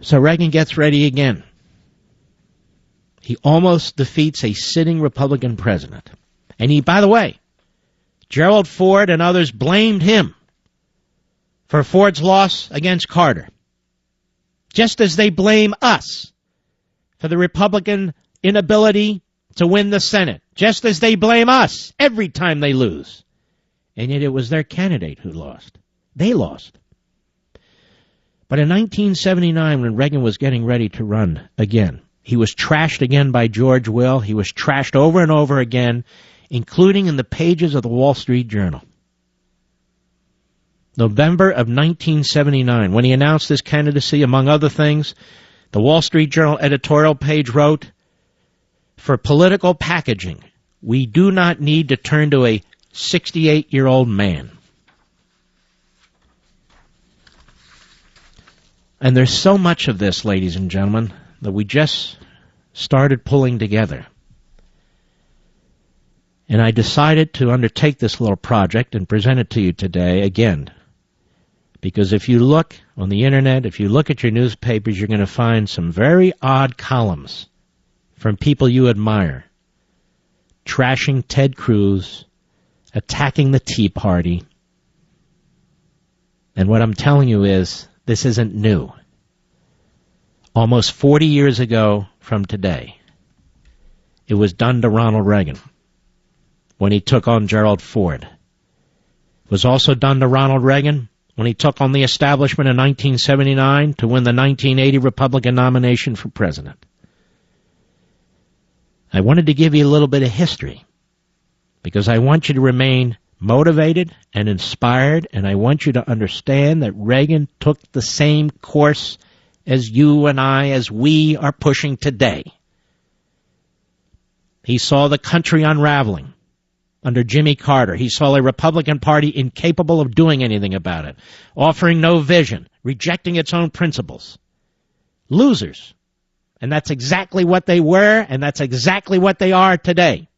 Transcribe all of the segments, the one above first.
So Reagan gets ready again. He almost defeats a sitting Republican president. And he, by the way, Gerald Ford and others blamed him for Ford's loss against Carter, just as they blame us for the Republican inability to win the Senate, just as they blame us every time they lose. And yet it was their candidate who lost. They lost. But in 1979, when Reagan was getting ready to run again, he was trashed again by George Will. He was trashed over and over again, including in the pages of the Wall Street Journal. November of 1979, when he announced his candidacy, among other things, the Wall Street Journal editorial page wrote, "For political packaging, we do not need to turn to a 68-year-old man." And there's so much of this, ladies and gentlemen, that we just started pulling together. And I decided to undertake this little project and present it to you today again. Because if you look on the internet, if you look at your newspapers, you're going to find some very odd columns from people you admire, trashing Ted Cruz, attacking the Tea Party. And what I'm telling you is, this isn't new. Almost 40 years ago from today, it was done to Ronald Reagan when he took on Gerald Ford. It was also done to Ronald Reagan when he took on the establishment in 1979 to win the 1980 Republican nomination for president. I wanted to give you a little bit of history because I want you to remain motivated and inspired, and I want you to understand that Reagan took the same course as you and I, as we are pushing today. He saw the country unraveling under Jimmy Carter. He saw a Republican Party incapable of doing anything about it, offering no vision, rejecting its own principles. Losers. And that's exactly what they were, and that's exactly what they are today.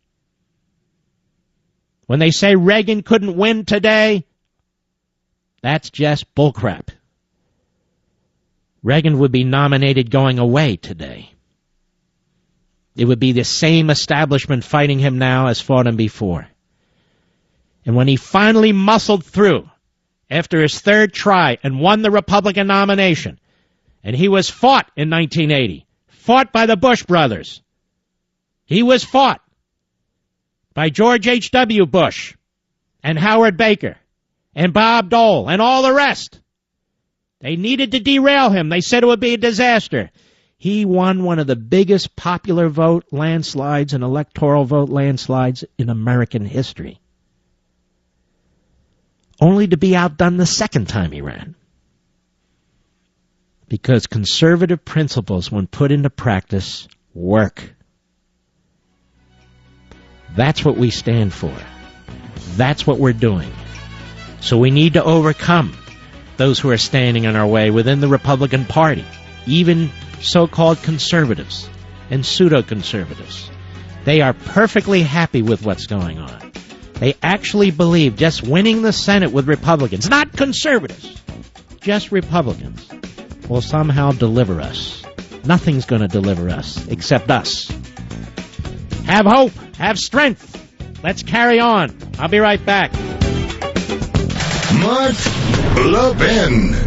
When they say Reagan couldn't win today, that's just bullcrap. Reagan would be nominated going away today. It would be the same establishment fighting him now as fought him before. And when he finally muscled through after his third try and won the Republican nomination, and he was fought in 1980, fought by the Bush brothers. He was fought by George H.W. Bush and Howard Baker and Bob Dole and all the rest. They needed to derail him. They said it would be a disaster. He won one of the biggest popular vote landslides and electoral vote landslides in American history, only to be outdone the second time he ran. Because conservative principles, when put into practice, work. That's what we stand for. That's what we're doing. So we need to overcome those who are standing in our way within the Republican Party, even so-called conservatives and pseudo-conservatives. They are perfectly happy with what's going on. They actually believe just winning the Senate with Republicans, not conservatives, just Republicans, will somehow deliver us. Nothing's going to deliver us except us. Have hope. Have strength. Let's carry on. I'll be right back. Mark Levin.